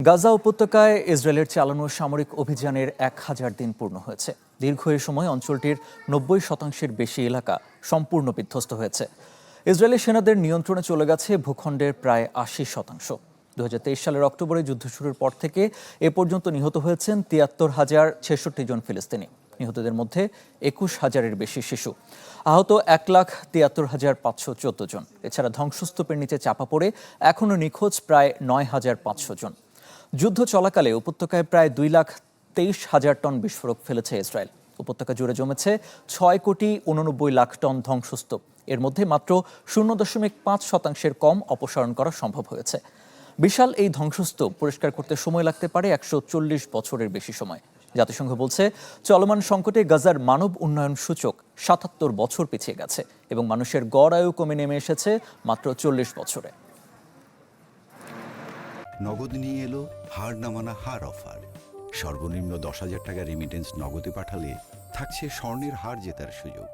গাজা উপত্যকায় ইসরায়েলের চালানো সামরিক অভিযানের ১,০০০ দিন পূর্ণ হয়েছে। দীর্ঘ এ সময় অঞ্চলটির ৯০% বেশি এলাকা সম্পূর্ণ বিধ্বস্ত হয়েছে। ইসরায়েলি সেনাদের নিয়ন্ত্রণে চলে গেছে ভূখণ্ডের প্রায় ৮০%। ২০২৩ সালের অক্টোবরে যুদ্ধ শুরুর পর থেকে এ পর্যন্ত নিহত হয়েছেন ৭৩,০৬৬ জন ফিলিস্তিনি। নিহতদের মধ্যে ২১,০০০-এর বেশি শিশু। আহত ১,৭৩,৫১৪ জন। এছাড়া ধ্বংসস্তূপের নিচে চাপা পড়ে এখনও নিখোঁজ প্রায় ৯,৫০০ জন। যুদ্ধ চলাকালে উপত্যকায় প্রায় ২,২৩,০০০ টন বিস্ফোরক ফেলেছে ইসরায়েল। উপত্যকা জুড়ে জমেছে ৬,৮৯,০০,০০০ টন ধ্বংসস্তূপ। এর মধ্যে মাত্র ০.৫% কম অপসারণ করা সম্ভব হয়েছে। বিশাল এই ধ্বংসস্তূপ পরিষ্কার করতে সময় লাগতে পারে ১৪০ বছরের বেশি সময়। জাতিসংঘ বলছে, চলমান সংকটে গাজার মানব উন্নয়ন সূচক ৭৭ বছর পিছিয়ে গেছে এবং মানুষের গড় আয়ু কমে নেমে এসেছে মাত্র ৪০ বছরে। নগদ নিয়ে এলো হার না মানা হার অফার। সর্বনিম্ন ১০,০০০ টাকা রেমিটেন্স নগদে পাঠালে থাকছে স্বর্ণের হার জেতার সুযোগ।